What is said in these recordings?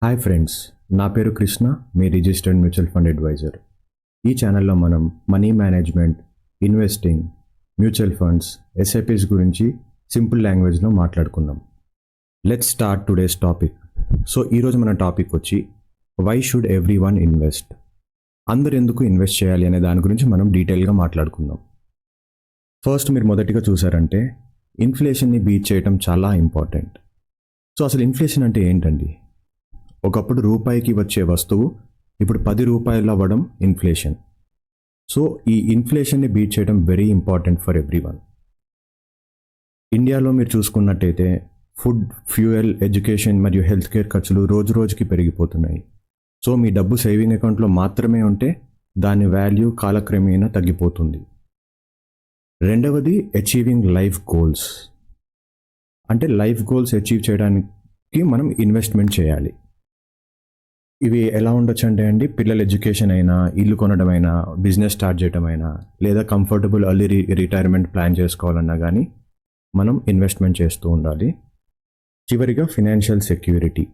Hi friends, నా పేరు కృష్ణ, మీ రిజిస్టర్డ్ మ్యూచువల్ ఫండ్ అడ్వైజర్. ఈ ఛానల్లో మనం money management, investing, mutual funds, SIPs గురించి సింపుల్ లాంగ్వేజ్లో మాట్లాడుకుందాం. Let's start today's topic. So ఈరోజు మన టాపిక్ వచ్చి why should every one invest. అందరు ఎందుకు ఇన్వెస్ట్ చేయాలి అనే దాని గురించి మనం డీటెయిల్గా మాట్లాడుకుందాం. ఫస్ట్ మీరు మొదటిగా చూసారంటే ఇన్ఫ్లేషన్ని బీట్ చేయడం చాలా ఇంపార్టెంట్. సో అసలు ఇన్ఫ్లేషన్ అంటే ఏంటండి? ఒకప్పుడు రూపాయికి వచ్చే వస్తువు ఇప్పుడు 10 రూపాయలు అవ్వడం ఇన్ఫ్లేషన్. సో ఈ ఇన్ఫ్లేషన్ని బీట్ చేయడం very important for every one. ఇండియాలో మీరు చూసుకున్నట్టయితే ఫుడ్, ఫ్యూయల్, ఎడ్యుకేషన్ మరియు హెల్త్ కేర్ ఖర్చులు రోజు రోజుకి పెరిగిపోతున్నాయి. సో మీ డబ్బు సేవింగ్ అకౌంట్లో మాత్రమే ఉంటే దాని వాల్యూ కాలక్రమేణా తగ్గిపోతుంది. రెండవది అచీవింగ్ లైఫ్ గోల్స్. అంటే లైఫ్ గోల్స్ అచీవ్ చేయడానికి మనం ఇన్వెస్ట్మెంట్ చేయాలి. ఇవి ఎలా ఉండొచ్చు అంటే అండి, పిల్లల ఎడ్యుకేషన్ అయినా, ఇల్లు కొనడం అయినా, బిజినెస్ స్టార్ట్ చేయడం అయినా, లేదా కంఫర్టబుల్ ఎర్లీ రిటైర్మెంట్ ప్లాన్ చేసుకోవాలన్నా కానీ మనం ఇన్వెస్ట్మెంట్ చేస్తూ ఉండాలి. చివరిగా financial security.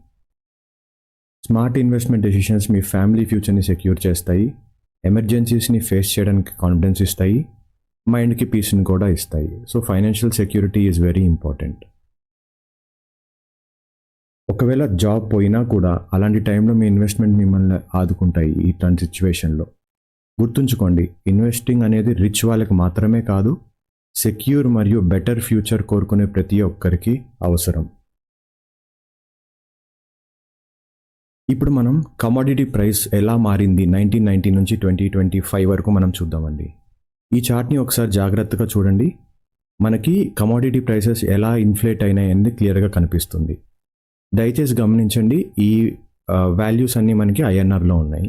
Smart investment decisions మీ ఫ్యామిలీ ఫ్యూచర్ని సెక్యూర్ చేస్తాయి, ఎమర్జెన్సీస్ని ఫేస్ చేయడానికి కాన్ఫిడెన్స్ ఇస్తాయి, మైండ్కి పీస్ని కూడా ఇస్తాయి. So financial security is very important. ఒకవేళ జాబ్ పోయినా కూడా అలాంటి టైంలో మీ ఇన్వెస్ట్మెంట్ మిమ్మల్ని ఆదుకుంటాయి. ఇట్లాంటి సిచ్యువేషన్లో గుర్తుంచుకోండి, ఇన్వెస్టింగ్ అనేది రిచ్ వాళ్ళకి మాత్రమే కాదు, సెక్యూర్ మరియు బెటర్ ఫ్యూచర్ కోరుకునే ప్రతి ఒక్కరికి అవసరం. ఇప్పుడు మనం కమోడిటీ ప్రైస్ ఎలా మారింది 1990 నుంచి 2025 వరకు మనం చూద్దామండి. ఈ చార్ట్ని ఒకసారి జాగ్రత్తగా చూడండి. మనకి కమోడిటీ ప్రైసెస్ ఎలా ఇన్ఫ్లేట్ అయినాయి అనేది క్లియర్గా కనిపిస్తుంది. దయచేసి గమనించండి, ఈ వాల్యూస్ అన్నీ మనకి ఐఎన్ఆర్లో ఉన్నాయి.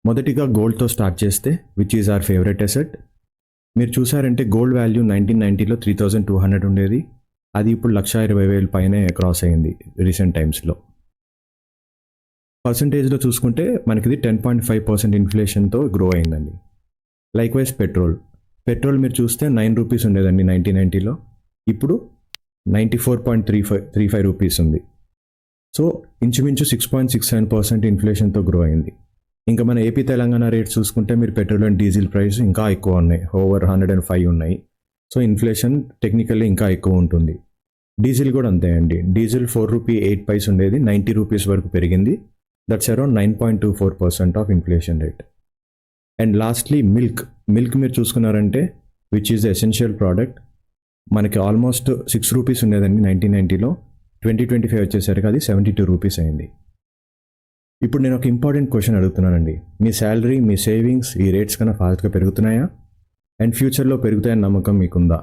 మొదటిగా గోల్డ్తో స్టార్ట్ చేస్తే, which is our favourite asset. మీరు చూసారంటే గోల్డ్ వాల్యూ 1990లో 3200 ఉండేది, అది ఇప్పుడు 1,20,000 పైనే క్రాస్ అయింది రీసెంట్ టైమ్స్లో. పర్సంటేజ్లో చూసుకుంటే మనకిది 10.5% ఇన్ఫ్లేషన్తో గ్రో అయిందండి. లైక్వైజ్ పెట్రోల్ మీరు చూస్తే 9 రూపీస్ ఉండేదండి 1990లో, ఇప్పుడు 94.35 రూపీస్ ఉంది. సో ఇంచుమించు 6.67% ఇన్ఫ్లేషన్తో గ్రో అయింది. ఇంకా మన ఏపీ తెలంగాణ రేట్స్ చూసుకుంటే మీరు పెట్రోల్ అండ్ డీజిల్ ప్రైస్ ఇంకా ఎక్కువ ఉన్నాయి, ఓవర్ 105 ఉన్నాయి. సో ఇన్ఫ్లేషన్ టెక్నికల్లీ ఇంకా ఎక్కువ ఉంటుంది. డీజిల్ కూడా అంతే అండి. డీజిల్ 4 రూపీ 8 పైస్ ఉండేది 90 రూపీస్ వరకు పెరిగింది. That's around 9.24% of inflation rate. And lastly milk మీరు చూసుకున్నారంటే, which is the essential product, మనకి ఆల్మోస్ట్ 6 రూపీస్ ఉండేదండి 1990లో, 2025 వచ్చేసరికి అది 72 రూపీస్ అయింది. ఇప్పుడు నేను ఒక ఇంపార్టెంట్ క్వశ్చన్ అడుగుతున్నానండి. మీ శాలరీ, మీ సేవింగ్స్ ఈ రేట్స్ కన్నా ఫాస్ట్గా పెరుగుతున్నాయా? అండ్ ఫ్యూచర్లో పెరుగుతాయని నమ్మకం మీకుందా?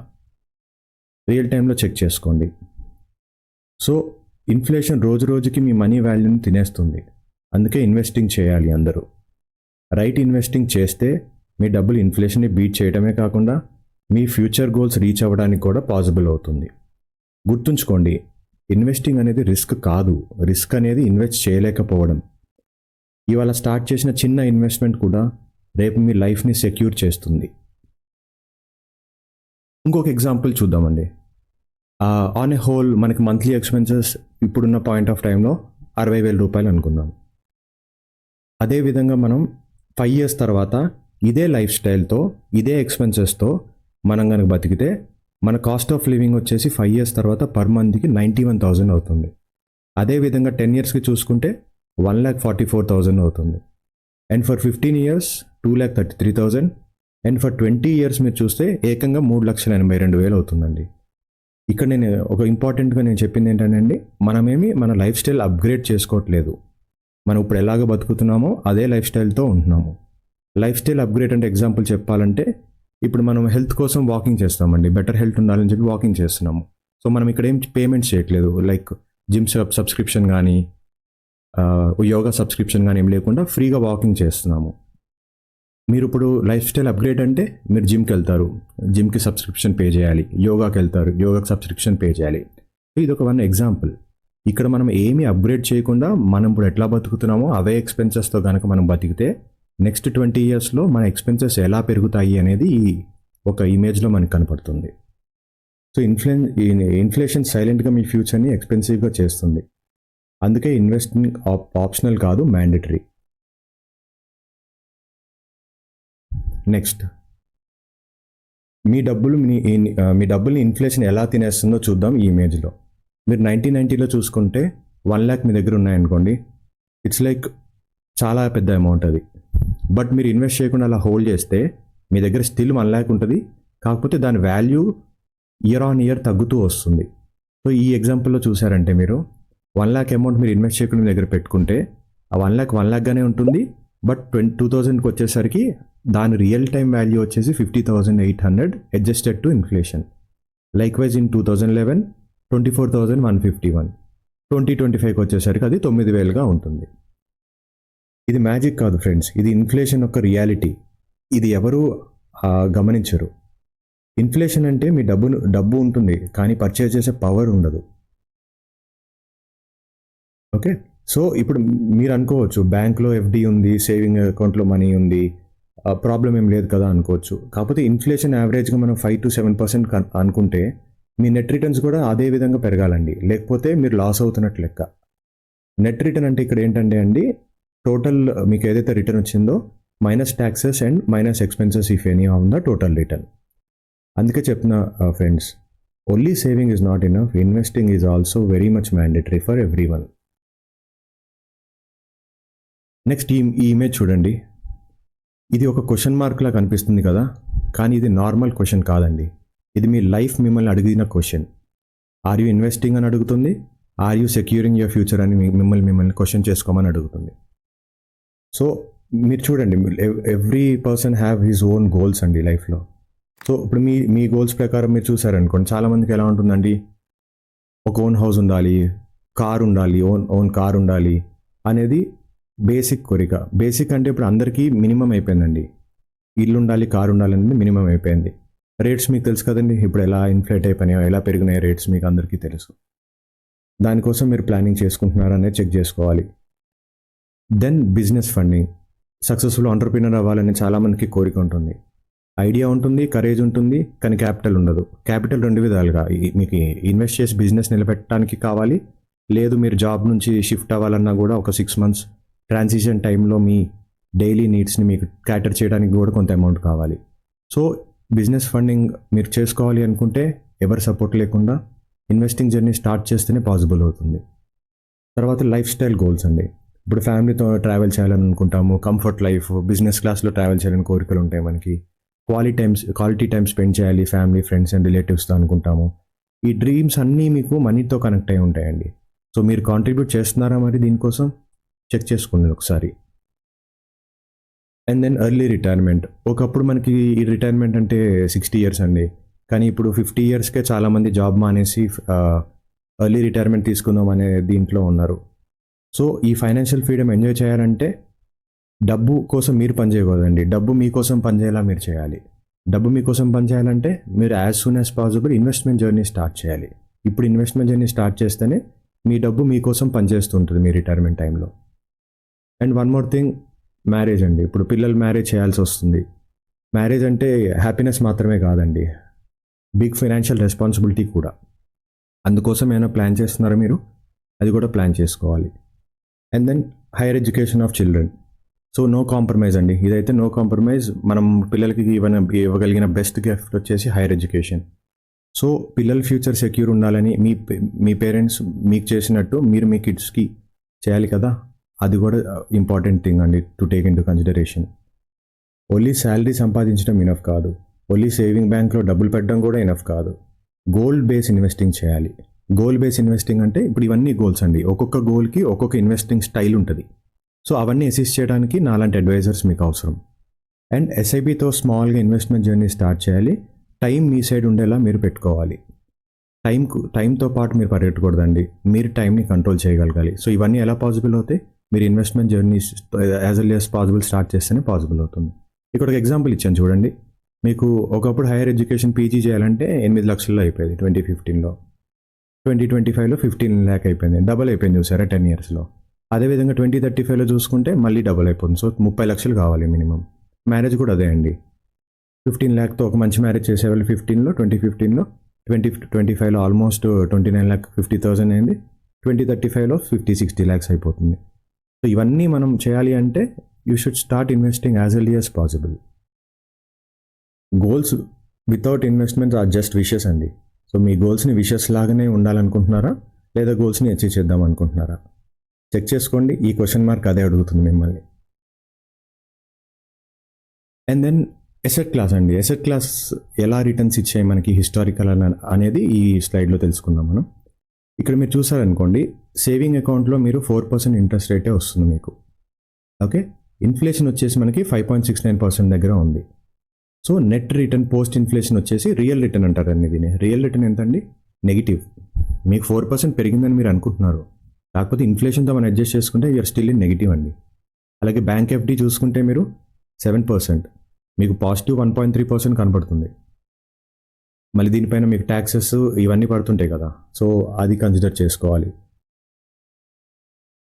రియల్ టైంలో చెక్ చేసుకోండి. సో ఇన్ఫ్లేషన్ రోజు రోజుకి మీ మనీ వాల్యూని తినేస్తుంది. అందుకే ఇన్వెస్టింగ్ చేయాలి అందరూ. రైట్ ఇన్వెస్టింగ్ చేస్తే మీ డబ్బులు ఇన్ఫ్లేషన్ని బీట్ చేయడమే కాకుండా మీ ఫ్యూచర్ గోల్స్ రీచ్ అవ్వడానికి కూడా పాసిబుల్ అవుతుంది. గుర్తుంచుకోండి, ఇన్వెస్టింగ్ అనేది రిస్క్ కాదు, రిస్క్ అనేది ఇన్వెస్ట్ చేయలేకపోవడం. ఇవాళ స్టార్ట్ చేసిన చిన్న ఇన్వెస్ట్మెంట్ కూడా రేపు మీ లైఫ్ని సెక్యూర్ చేస్తుంది. ఇంకొక ఎగ్జాంపుల్ చూద్దామండి. ఆన్ ఏ హోల్ మనకి మంత్లీ ఎక్స్పెన్సెస్ ఇప్పుడున్న పాయింట్ ఆఫ్ టైంలో 60,000 రూపాయలు అనుకుందాం. అదేవిధంగా మనం 5 years తర్వాత ఇదే లైఫ్ స్టైల్తో, ఇదే ఎక్స్పెన్సెస్తో మనం కనుక బతికితే మన కాస్ట్ ఆఫ్ లివింగ్ వచ్చేసి 5 years తర్వాత పర్ మంత్కి 91,000 అవుతుంది. అదేవిధంగా 10 yearsకి చూసుకుంటే 1,44,000 అవుతుంది. And for 15 years 2,33,000. And for 20 years మీరు చూస్తే ఏకంగా 3,82,000 అవుతుందండి. ఇక్కడ నేను ఒక ఇంపార్టెంట్గా నేను చెప్పింది ఏంటంటే, మనమేమి మన లైఫ్ స్టైల్ అప్గ్రేడ్ చేసుకోవట్లేదు. మనం ఇప్పుడు ఎలాగ బతుకుతున్నామో అదే లైఫ్ స్టైల్తో ఉంటున్నాము. లైఫ్ స్టైల్ అప్గ్రేడ్ అంటే ఎగ్జాంపుల్ చెప్పాలంటే, ఇప్పుడు మనం హెల్త్ కోసం వాకింగ్ చేస్తామండి, బెటర్ హెల్త్ ఉండాలని చెప్పి వాకింగ్ చేస్తున్నాము. సో మనం ఇక్కడ ఏం పేమెంట్స్ చేయట్లేదు, లైక్ జిమ్ సబ్స్క్రిప్షన్ కానీ, యోగా సబ్స్క్రిప్షన్ కానీ ఏం లేకుండా ఫ్రీగా వాకింగ్ చేస్తున్నాము. మీరు ఇప్పుడు లైఫ్ స్టైల్ అప్గ్రేడ్ అంటే మీరు జిమ్కి వెళ్తారు, జిమ్కి సబ్స్క్రిప్షన్ పే చేయాలి, యోగాకి వెళ్తారు, యోగాకి సబ్స్క్రిప్షన్ పే చేయాలి. ఇది ఒక ఎగ్జాంపుల్. ఇక్కడ మనం ఏమీ అప్గ్రేడ్ చేయకుండా మనం ఇప్పుడు ఎట్లా బతుకుతున్నామో అవే ఎక్స్పెన్సెస్తో కనుక మనం బతికితే నెక్స్ట్ 20 yearsలో మన ఎక్స్పెన్సెస్ ఎలా పెరుగుతాయి అనేది ఒక ఇమేజ్లో మనకు కనపడుతుంది. సో ఇన్ఫ్లేషన్ సైలెంట్గా మీ ఫ్యూచర్ని ఎక్స్పెన్సివ్గా చేస్తుంది. అందుకే ఇన్వెస్టింగ్ ఆప్షనల్ కాదు, మ్యాండేటరీ. నెక్స్ట్, మీ డబ్బుల్ని ఇన్ఫ్లేషన్ ఎలా తినేస్తుందో చూద్దాం ఈ ఇమేజ్లో. మీరు 1990లో చూసుకుంటే 1 lakh మీ దగ్గర ఉన్నాయనుకోండి, ఇట్స్ లైక్ చాలా పెద్ద అమౌంట్ అది. బట్ మీరు ఇన్వెస్ట్ చేయకుండా అలా హోల్డ్ చేస్తే మీ దగ్గర స్టిల్ 1 lakh ఉంటుంది, కాకపోతే దాని వాల్యూ ఇయర్ ఆన్ ఇయర్ తగ్గుతూ వస్తుంది. సో ఈ ఎగ్జాంపుల్లో చూసారంటే మీరు 1 lakh అమౌంట్ మీరు ఇన్వెస్ట్ చేయకుండా మీ దగ్గర పెట్టుకుంటే ఆ 1 lakh గానే ఉంటుంది. బట్ 2000కి వచ్చేసరికి దాని రియల్ టైం వాల్యూ వచ్చేసి 50,800 adjusted to inflation. Like wise in 2011 24,151. 2025కి వచ్చేసరికి అది 9,000గా ఉంటుంది. ఇది మ్యాజిక్ కాదు ఫ్రెండ్స్, ఇది ఇన్ఫ్లేషన్ యొక్క రియాలిటీ. ఇది ఎవరు గమనించరు. ఇన్ఫ్లేషన్ అంటే మీ డబ్బు ఉంటుంది కానీ పర్చేజ్ చేసే పవర్ ఉండదు. ఓకే, సో ఇప్పుడు మీరు అనుకోవచ్చు బ్యాంక్లో ఎఫ్డి ఉంది, సేవింగ్ అకౌంట్లో మనీ ఉంది, ప్రాబ్లం ఏం లేదు కదా అనుకోవచ్చు. కాకపోతే ఇన్ఫ్లేషన్ యావరేజ్గా మనం 5 to 7% అనుకుంటే మీ నెట్ రిటర్న్స్ కూడా అదే విధంగా పెరగాలండి, లేకపోతే మీరు లాస్ అవుతున్నట్టు లెక్క. నెట్ రిటర్న్ అంటే ఇక్కడ ఏంటంటే అండి, టోటల్ మీకు ఏదైతే రిటర్న్ వచ్చిందో minus taxes and minus expenses if any on the total return. అందుకే చెప్తున్నా friends, only saving is not enough, investing is also very much mandatory for every one. Next ఈ ఇమేజ్ చూడండి. ఇది ఒక క్వశ్చన్ మార్క్లా కనిపిస్తుంది కదా, కానీ ఇది నార్మల్ క్వశ్చన్ కాదండి. ఇది మీ లైఫ్ మిమ్మల్ని అడిగిన క్వశ్చన్. ఆర్ యూ ఇన్వెస్టింగ్ అని అడుగుతుంది, are you securing your future అని మిమ్మల్ని క్వశ్చన్ చేసుకోమని అడుగుతుంది. సో మీరు చూడండి, every person have his own goals అండి లైఫ్లో. సో ఇప్పుడు మీ గోల్స్ ప్రకారం మీరు చూసారనుకోండి, చాలామందికి ఎలా ఉంటుందండి, ఒక ఓన్ హౌస్ ఉండాలి, కార్ ఉండాలి, ఓన్ కార్ ఉండాలి అనేది బేసిక్ కోరిక. బేసిక్ అంటే ఇప్పుడు అందరికీ మినిమం అయిపోయిందండి, ఇల్లు ఉండాలి, కార్ ఉండాలి అనేది మినిమం అయిపోయింది. రేట్స్ మీకు తెలుసు కదండి, ఇప్పుడు ఎలా ఇన్ఫ్లేట్ అయిపోయినాయో, ఎలా పెరిగినాయి రేట్స్ మీకు అందరికీ తెలుసు. దానికోసం మీరు ప్లానింగ్ చేసుకుంటున్నారా అనేది చెక్ చేసుకోవాలి. Then business funding. Successful entrepreneur అవ్వాలని చాలామందికి కోరిక ఉంటుంది, ఐడియా ఉంటుంది, కరేజ్ ఉంటుంది, కానీ క్యాపిటల్ ఉండదు. క్యాపిటల్ 2 విధాలుగా, మీకు ఇన్వెస్ట్ చేసి బిజినెస్ నిలబెట్టడానికి కావాలి, లేదు మీరు జాబ్ నుంచి షిఫ్ట్ అవ్వాలన్నా కూడా ఒక 6 months ట్రాన్సిషన్ టైంలో మీ డైలీ నీడ్స్ని మీకు క్యాటర్ చేయడానికి కూడా కొంత అమౌంట్ కావాలి. సో బిజినెస్ ఫండింగ్ మీరు చేసుకోవాలి అనుకుంటే ఎవరి సపోర్ట్ లేకుండా ఇన్వెస్టింగ్ జర్నీ స్టార్ట్ చేస్తేనే పాసిబుల్ అవుతుంది. తర్వాత లైఫ్ స్టైల్ గోల్స్ అండి. ఇప్పుడు ఫ్యామిలీతో ట్రావెల్ చేయాలని అనుకుంటాము, కంఫర్ట్ లైఫ్, బిజినెస్ క్లాస్లో ట్రావెల్ చేయాలని కోరికలు ఉంటాయి మనకి, క్వాలిటీ టైం స్పెండ్ చేయాలి ఫ్యామిలీ, ఫ్రెండ్స్ అండ్ రిలేటివ్స్తో అనుకుంటాము. ఈ డ్రీమ్స్ అన్నీ మీకు మనీతో కనెక్ట్ అయి ఉంటాయండి. సో మీరు కాంట్రిబ్యూట్ చేస్తున్నారా మరి దీనికోసం చెక్ చేసుకోండి ఒకసారి. And then early retirement. ఒకప్పుడు మనకి ఈ రిటైర్మెంట్ అంటే 60 years అండి, కానీ ఇప్పుడు 50 yearsకే చాలామంది జాబ్ మానేసి ఎర్లీ రిటైర్మెంట్ తీసుకుందాం అనే దీంట్లో ఉన్నారు. సో ఈ ఫైనాన్షియల్ ఫ్రీడమ్ ఎంజాయ్ చేయాలంటే డబ్బు కోసం మీరు పనిచేయకూడదండి, డబ్బు మీకోసం పనిచేయాలా మీరు చేయాలి. డబ్బు మీకోసం పనిచేయాలంటే మీరు as soon as possible investment journey start చేయాలి. ఇప్పుడు ఇన్వెస్ట్మెంట్ జర్నీ స్టార్ట్ చేస్తేనే మీ డబ్బు మీకోసం పనిచేస్తుంటుంది మీ రిటైర్మెంట్ టైంలో. And one more thing, marriage అండి. ఇప్పుడు పిల్లలు మ్యారేజ్ చేయాల్సి వస్తుంది. మ్యారేజ్ అంటే హ్యాపీనెస్ మాత్రమే కాదండి, బిగ్ ఫైనాన్షియల్ రెస్పాన్సిబిలిటీ కూడా. అందుకోసం ఏమైనా ప్లాన్ చేస్తున్నారా మీరు, అది కూడా ప్లాన్ చేసుకోవాలి. And then higher education of children. So no compromise అండి, ఇదైతే నో కాంప్రమైజ్. మనం పిల్లలకి ఇవ్వగలిగిన బెస్ట్ గిఫ్ట్ వచ్చేసి హైయర్ ఎడ్యుకేషన్. సో పిల్లల ఫ్యూచర్ సెక్యూర్ ఉండాలని మీ పేరెంట్స్ మీకు చేసినట్టు మీరు మీ కిడ్స్కి చేయాలి కదా, అది కూడా ఇంపార్టెంట్ థింగ్ అండి to take in to consideration. Only salary సంపాదించడం ఇనఫ్ కాదు, ఓన్లీ సేవింగ్ బ్యాంక్లో డబ్బులు పెట్టడం కూడా ఇనఫ్ కాదు. గోల్డ్ బేస్ ఇన్వెస్టింగ్ చేయాలి. గోల్ బేస్ ఇన్వెస్టింగ్ అంటే ఇప్పుడు ఇవన్నీ గోల్స్ అండి, ఒక్కొక్క గోల్కి ఒక్కొక్క ఇన్వెస్టింగ్ స్టైల్ ఉంటుంది. సో అవన్నీ అసిస్ట్ చేయడానికి నాలాంటి అడ్వైజర్స్ మీకు అవసరం. అండ్ ఎస్ఐపితో స్మాల్గా ఇన్వెస్ట్మెంట్ జర్నీ స్టార్ట్ చేయాలి. టైం మీ సైడ్ ఉండేలా మీరు పెట్టుకోవాలి. టైంతో పాటు మీరు పరిగెట్టకూడదండి, మీరు టైంని కంట్రోల్ చేయగలగాలి. సో ఇవన్నీ ఎలా పాసిబుల్ అవుతాయి, మీరు investment journey as early as possible start చేస్తేనే పాసిబుల్ అవుతుంది. ఇక్కడ ఒక ఎగ్జాంపుల్ ఇచ్చాను చూడండి. మీకు ఒకప్పుడు హైయర్ ఎడ్యుకేషన్ పీజీ చేయాలంటే 8 లక్షల్లో అయిపోయింది 2015లో. 2025లో 15 lakh అయిపోయింది, డబల్ అయిపోయింది చూసారా 10 yearsలో. అదేవిధంగా 2035లో చూసుకుంటే మళ్ళీ డబల్ అయిపోతుంది. సో 30 లక్షలు కావాలి మినిమం. మ్యారేజ్ కూడా అదే అండి, 15 lakhతో ఒక మంచి మ్యారేజ్ చేసేవాళ్ళు 2015లో, 2025లో ఆల్మోస్ట్ 29,50,000 అయింది. 2035లో 50-60 lakhs అయిపోతుంది. సో ఇవన్నీ మనం చేయాలి అంటే you should start investing as early as possible. Goals without investments are just wishes అండి. సో మీ గోల్స్ని విషెస్ లాగానే ఉండాలనుకుంటున్నారా, లేదా గోల్స్ని అచీవ్ చేద్దాం అనుకుంటున్నారా? చెక్ చేసుకోండి. ఈ క్వశ్చన్ మార్క్ అదే అడుగుతుంది మిమ్మల్ని. అండ్ దెన్ ఎసెట్ క్లాస్ అండి. ఎసెట్ క్లాస్ ఎలా రిటర్న్స్ ఇచ్చాయి మనకి హిస్టారికల్ అనేది ఈ స్లైడ్లో తెలుసుకుందాం మనం. ఇక్కడ మీరు చూసారనుకోండి, సేవింగ్ అకౌంట్లో మీరు 4% ఇంట్రెస్ట్ రేటే వస్తుంది మీకు. ఓకే, ఇన్ఫ్లేషన్ వచ్చేసి మనకి 5.69% దగ్గర ఉంది. So net return post inflation వచ్చేసి రియల్ రిటర్న్ అంటారండి దీన్ని. రియల్ రిటర్న్ ఎంత అండి? నెగిటివ్. మీకు 4% పెరిగిందని మీరు అనుకుంటున్నారు, కాకపోతే ఇన్ఫ్లేషన్తో మనం అడ్జస్ట్ చేసుకుంటే యూఆర్ స్టిల్ ఇన్ నెగిటివ్ అండి. అలాగే బ్యాంక్ ఎఫ్డి చూసుకుంటే మీరు 7%, మీకు పాజిటివ్ 1.3% కనబడుతుంది. మళ్ళీ దీనిపైన మీకు ట్యాక్సెస్ ఇవన్నీ పడుతుంటాయి కదా, సో అది కన్సిడర్ చేసుకోవాలి.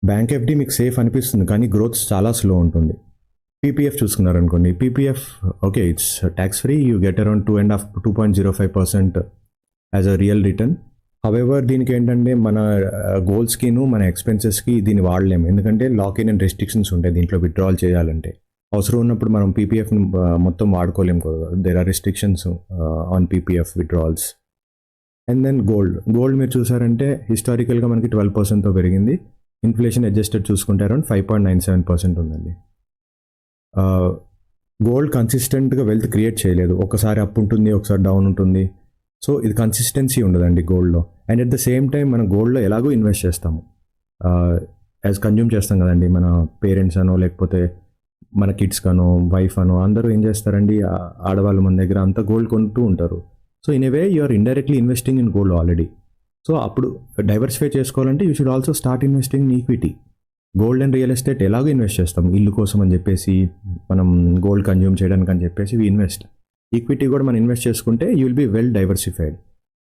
బ్యాంక్ ఎఫ్డి మీకు సేఫ్ అనిపిస్తుంది, కానీ గ్రోత్ చాలా స్లో ఉంటుంది. పీపీఎఫ్ చూసుకున్నారనుకోండి, PPF okay it's tax free, you get around 2.05% as a real return. However దీనికి ఏంటంటే మన గోల్స్కిను మన ఎక్స్పెన్సెస్కి దీన్ని వాడలేము, ఎందుకంటే లాక్ ఇన్ అండ్ రెస్ట్రిక్షన్స్ ఉంటాయి దీంట్లో విత్డ్రాల్ చేయాలంటే. అవసరం ఉన్నప్పుడు మనం పీపీఎఫ్ మొత్తం వాడుకోలేము కదా, there are restrictions on PPF withdrawals. And then gold మీరు చూసారంటే హిస్టారికల్గా మనకి 12%తో పెరిగింది. ఇన్ఫ్లేషన్ అడ్జస్టెడ్ చూసుకుంటే అరౌండ్ 5.97% ఉందండి. గోల్డ్ కన్సిస్టెంట్గా వెల్త్ క్రియేట్ చేయలేదు, ఒకసారి అప్ ఉంటుంది ఒకసారి డౌన్ ఉంటుంది. సో ఇది కన్సిస్టెన్సీ ఉండదండి గోల్డ్లో. And at the same time మనం గోల్డ్లో ఎలాగో ఇన్వెస్ట్ చేస్తాము, యాజ్ కన్జ్యూమ్ చేస్తాం కదండి. మన పేరెంట్స్ అనో లేకపోతే మన కిడ్స్ కానో వైఫ్ అనో అందరూ ఏం చేస్తారండి, ఆడవాళ్ళు మన దగ్గర అంతా గోల్డ్ కొంటూ ఉంటారు. So in a way you or indirectly investing in gold already. So అప్పుడు డైవర్సిఫై చేసుకోవాలంటే you should also start investing in equity. Gold and real estate ఎలాగో ఇన్వెస్ట్ చేస్తాం, ఇల్లు కోసం అని చెప్పేసి, మనం గోల్డ్ కన్జ్యూమ్ చేయడానికి అని చెప్పేసి వి ఇన్వెస్ట్. ఈక్విటీ కూడా మనం ఇన్వెస్ట్ చేసుకుంటే you will be well diversified.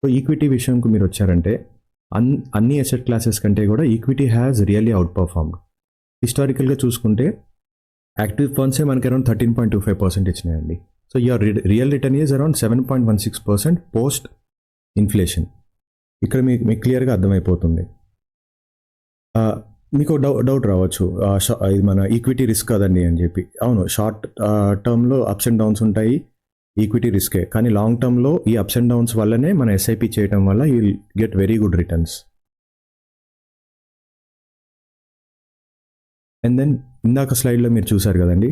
So equity విషయంకు మీరు వచ్చారంటే అన్ని అసెట్ క్లాసెస్ కంటే కూడా equity has really outperformed. హిస్టారికల్గా చూసుకుంటే యాక్టివ్ ఫండ్సే మనకి అరౌండ్ 13.25% ఇచ్చినాయండి. So your real return is around 7.16% post inflation. ఇక్కడ మీకు క్లియర్గా అర్థమైపోతుంది. మీకు డౌట్ రావచ్చు, ఇది మన ఈక్విటీ రిస్క్ కదండి అని చెప్పి. అవును, షార్ట్ టర్మ్లో అప్స్ అండ్ డౌన్స్ ఉంటాయి, ఈక్విటీ రిస్కే. కానీ లాంగ్ టర్మ్లో ఈ అప్స్ అండ్ డౌన్స్ వల్లనే మన ఎస్ఐపి చేయడం వల్ల you will get very good returns. And then ఇందాక స్లైడ్లో మీరు చూసారు కదండి,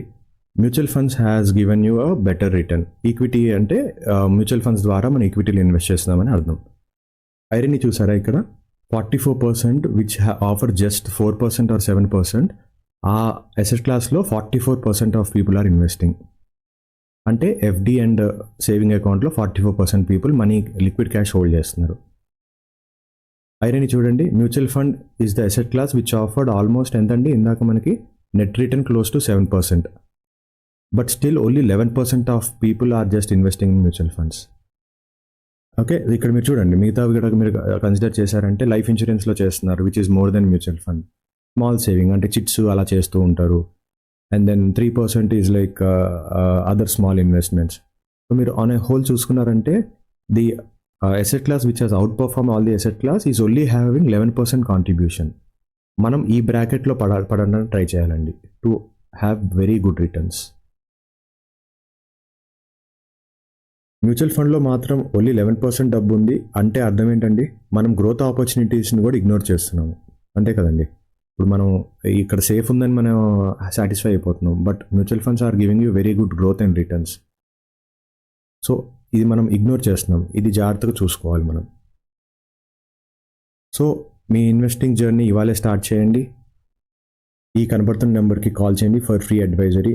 mutual funds has given you a better return. Equity అంటే మ్యూచువల్ ఫండ్స్ ద్వారా మనం ఈక్విటీలో ఇన్వెస్ట్ చేస్తున్నామని అర్థం. ఐరనీ చూసారా ఇక్కడ, 44% విచ్ ఆఫర్ జస్ట్ 4% ఆర్ 7%, ఆ అసెట్ క్లాస్లో 44% ఆఫ్ పీపుల్ ఆర్ ఇన్వెస్టింగ్. అంటే ఎఫ్డి అండ్ సేవింగ్ అకౌంట్లో 44% people money liquid cash hold చేస్తున్నారు. ఐరనీ చూడండి, mutual fund is the asset class which offered almost ఎంతండి, ఇందాక మనకి net return close to 7%, but still only 11% of people are just investing in mutual funds. Okay, ఇక్కడ మీరు చూడండి, మిగతావి కూడా మీరు కన్సిడర్ చేశారంటే లైఫ్ ఇన్సూరెన్స్లో చేస్తున్నారు which is more than mutual fund. Small saving అంటే చిట్స్ అలా చేస్తూ ఉంటారు. And then 3% is like other small investments. So మీరు ఆన్ ఏ హోల్ చూసుకున్నారంటే the asset class which has outperformed all the asset class is only having 11% contribution. మనం ఈ బ్రాకెట్లో పడడానికి ట్రై చేయాలండి to have very good returns. Mutual ఫండ్లో మాత్రం only 11% డబ్బు ఉంది అంటే అర్థం ఏంటండి, మనం గ్రోత్ ఆపర్చునిటీస్ని కూడా ఇగ్నోర్ చేస్తున్నాము, అంతే కదండి. ఇప్పుడు మనం ఇక్కడ సేఫ్ ఉందని మనం సాటిస్ఫై అయిపోతున్నాం, but mutual funds are giving you very good growth and returns. So ఇది మనం ఇగ్నోర్ చేస్తున్నాం, ఇది జాగ్రత్తగా చూసుకోవాలి మనం. సో మీ ఇన్వెస్టింగ్ జర్నీ ఇవాళే స్టార్ట్ చేయండి. ఈ కనబడుతున్న నెంబర్కి కాల్ చేయండి ఫర్ ఫ్రీ అడ్వైజరీ.